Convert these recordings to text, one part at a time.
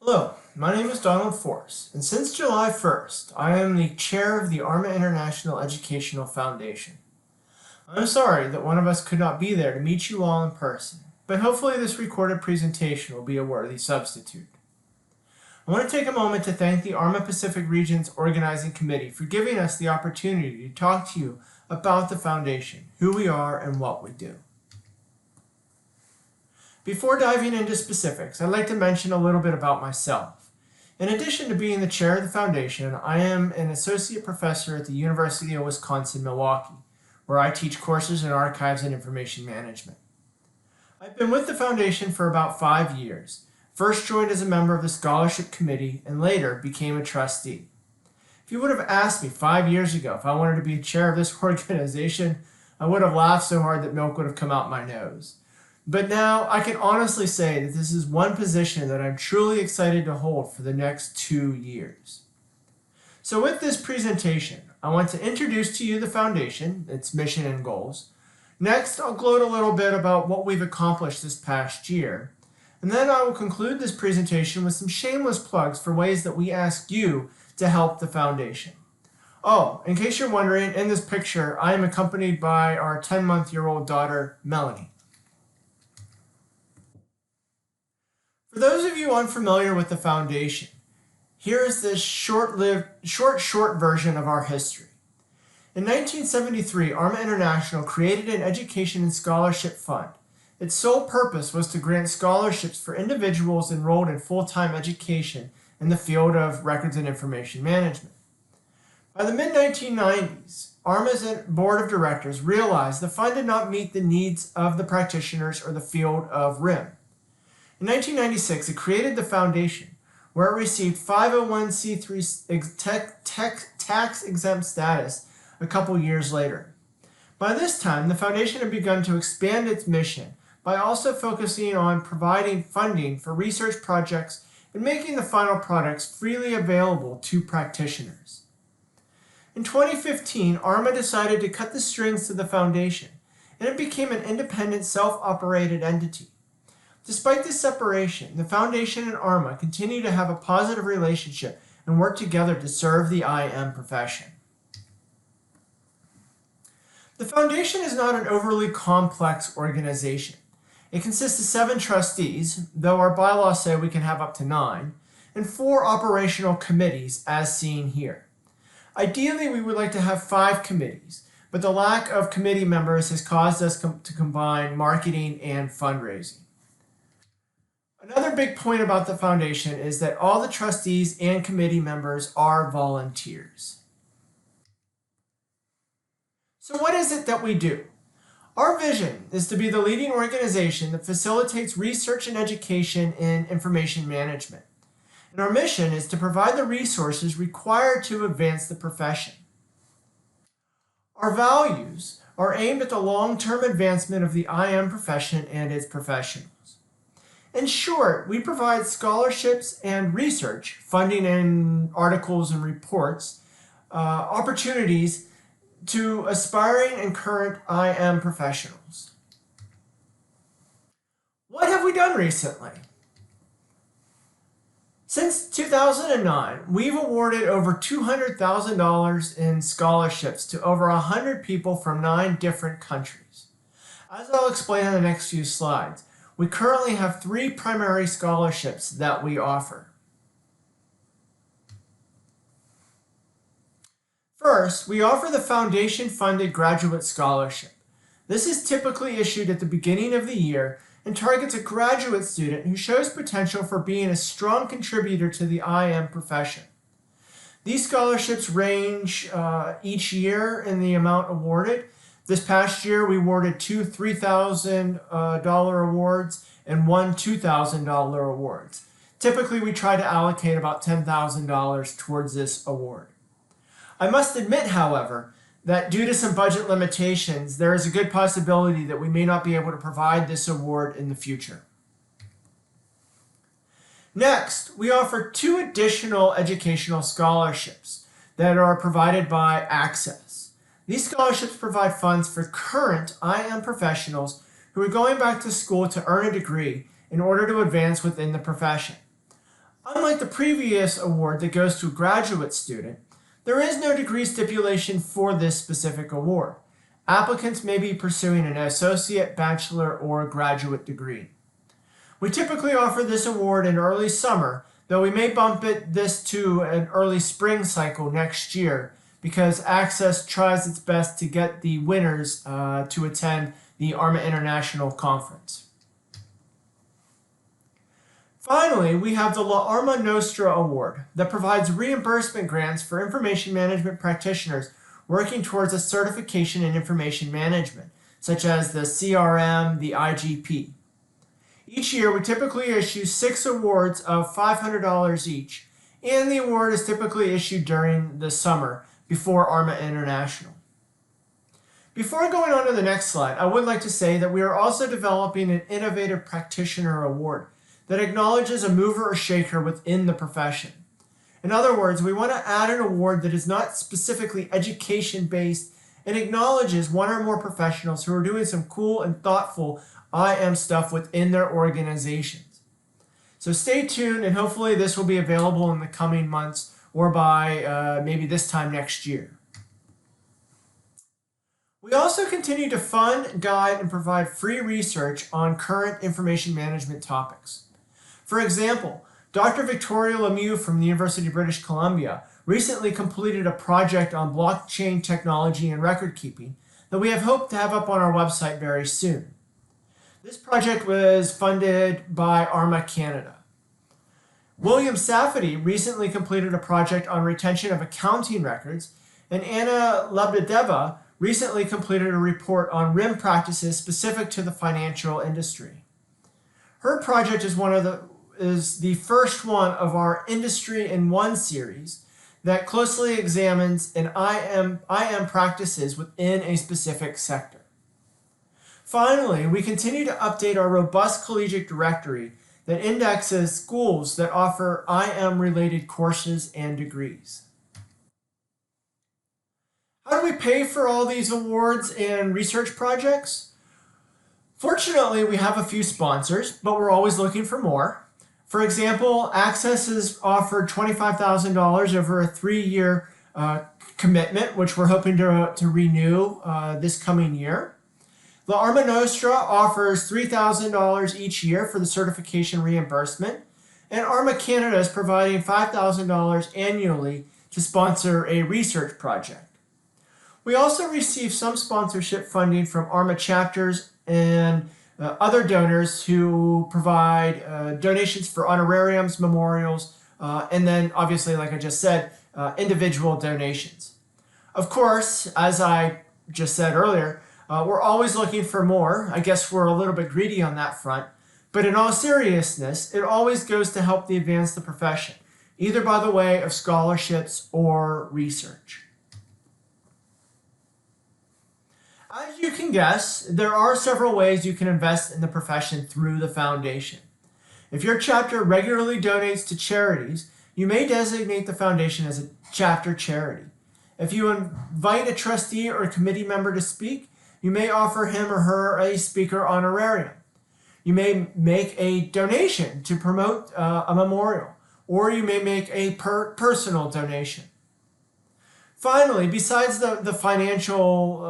Hello, my name is Donald Force, and since July 1st, I am the chair of the ARMA International Educational Foundation. I'm sorry that one of us could not be there to meet you all in person, but hopefully this recorded presentation will be a worthy substitute. I want to take a moment to thank the ARMA Pacific Region's Organizing Committee for giving us the opportunity to talk to you about the foundation, who we are, and what we do. Before diving into specifics, I'd like to mention a little bit about myself. In addition to being the chair of the foundation, I am an associate professor at the University of Wisconsin-Milwaukee, where I teach courses in archives and information management. I've been with the foundation for about 5 years, first joined as a member of the scholarship committee and later became a trustee. If you would have asked me 5 years ago if I wanted to be chair of this organization, I would have laughed so hard that milk would have come out my nose. But now I can honestly say that this is one position that I'm truly excited to hold for the next 2 years. So with this presentation, I want to introduce to you the foundation, its mission and goals. Next, I'll gloat a little bit about what we've accomplished this past year. And then I will conclude this presentation with some shameless plugs for ways that we ask you to help the foundation. Oh, in case you're wondering, in this picture, I am accompanied by our 10-month-old daughter, Melanie. For those of you unfamiliar with the foundation, here is this short version of our history. In 1973, ARMA International created an education and scholarship fund. Its sole purpose was to grant scholarships for individuals enrolled in full-time education in the field of records and information management. By the mid-1990s, ARMA's board of directors realized the fund did not meet the needs of the practitioners or the field of RIM. In 1996, it created the foundation, where it received 501c3 tax-exempt status a couple years later. By this time, the foundation had begun to expand its mission by also focusing on providing funding for research projects and making the final products freely available to practitioners. In 2015, ARMA decided to cut the strings to the foundation, and it became an independent, self-operated entity. Despite this separation, the foundation and ARMA continue to have a positive relationship and work together to serve the IM profession. The foundation is not an overly complex organization. It consists of 7 trustees, though our bylaws say we can have up to 9, and 4 operational committees as seen here. Ideally, we would like to have 5 committees, but the lack of committee members has caused us to combine marketing and fundraising. Another big point about the foundation is that all the trustees and committee members are volunteers. So what is it that we do? Our vision is to be the leading organization that facilitates research and education in information management. And our mission is to provide the resources required to advance the profession. Our values are aimed at the long-term advancement of the IM profession and its professionals. In short, we provide scholarships and research, funding and articles and reports, opportunities to aspiring and current IM professionals. What have we done recently? Since 2009, we've awarded over $200,000 in scholarships to over 100 people from 9 different countries. As I'll explain in the next few slides, we currently have 3 primary scholarships that we offer. First, we offer the foundation-funded graduate scholarship. This is typically issued at the beginning of the year and targets a graduate student who shows potential for being a strong contributor to the IM profession. These scholarships range each year in the amount awarded. This past year, we awarded 2 $3,000 awards and 1 $2,000 awards. Typically, we try to allocate about $10,000 towards this award. I must admit, however, that due to some budget limitations, there is a good possibility that we may not be able to provide this award in the future. Next, we offer 2 additional educational scholarships that are provided by Access. These scholarships provide funds for current IM professionals who are going back to school to earn a degree in order to advance within the profession. Unlike the previous award that goes to a graduate student, there is no degree stipulation for this specific award. Applicants may be pursuing an associate, bachelor, or graduate degree. We typically offer this award in early summer, though we may bump this to an early spring cycle next year because Access tries its best to get the winners to attend the ARMA International Conference. Finally, we have the La Arma Nostra Award that provides reimbursement grants for information management practitioners working towards a certification in information management, such as the CRM, the IGP. Each year, we typically issue 6 awards of $500 each, and the award is typically issued during the summer before ARMA International. Before going on to the next slide, I would like to say that we are also developing an Innovative Practitioner Award that acknowledges a mover or shaker within the profession. In other words, we want to add an award that is not specifically education-based and acknowledges one or more professionals who are doing some cool and thoughtful IM stuff within their organizations. So stay tuned, and hopefully this will be available in the coming months or by maybe this time next year. We also continue to fund, guide, and provide free research on current information management topics. For example, Dr. Victoria Lemieux from the University of British Columbia recently completed a project on blockchain technology and record keeping that we have hoped to have up on our website very soon. This project was funded by ARMA Canada. William Safety recently completed a project on retention of accounting records, and Anna Lebedeva recently completed a report on RIM practices specific to the financial industry. Her project is the first one of our Industry in One series that closely examines an IM practices within a specific sector. Finally, we continue to update our robust collegiate directory that indexes schools that offer IM-related courses and degrees. How do we pay for all these awards and research projects? Fortunately, we have a few sponsors, but we're always looking for more. For example, Access has offered $25,000 over a 3-year commitment, which we're hoping to renew this coming year. La Arma Nostra offers $3,000 each year for the certification reimbursement, and ARMA Canada is providing $5,000 annually to sponsor a research project. We also receive some sponsorship funding from ARMA chapters and other donors who provide donations for honorariums, memorials, and then obviously, like I just said, individual donations. Of course, as I just said earlier, we're always looking for more. I guess we're a little bit greedy on that front. But in all seriousness, it always goes to help advance the profession, either by the way of scholarships or research. As you can guess, there are several ways you can invest in the profession through the foundation. If your chapter regularly donates to charities, you may designate the foundation as a chapter charity. If you invite a trustee or a committee member to speak, you may offer him or her a speaker honorarium. You may make a donation to promote a memorial, or you may make a personal donation. Finally, besides the financial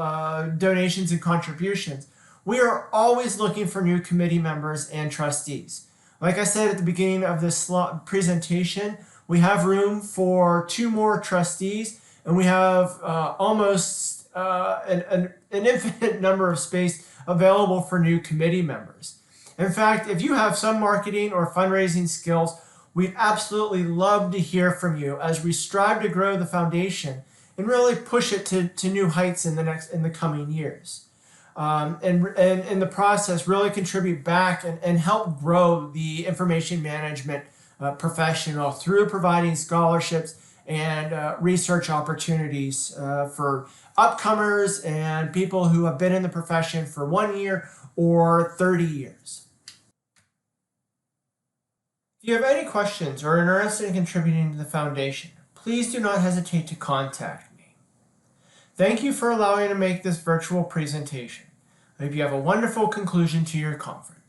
donations and contributions, we are always looking for new committee members and trustees. Like I said at the beginning of this presentation, we have room for 2 more trustees, and we have almost an infinite number of space available for new committee members. In fact, if you have some marketing or fundraising skills, we'd absolutely love to hear from you as we strive to grow the foundation and really push it to new heights in the coming years. And in the process, really contribute back and help grow the information management professional through providing scholarships and research opportunities for upcomers and people who have been in the profession for 1 year or 30 years. If you have any questions or are interested in contributing to the foundation, please do not hesitate to contact me. Thank you for allowing me to make this virtual presentation. I hope you have a wonderful conclusion to your conference.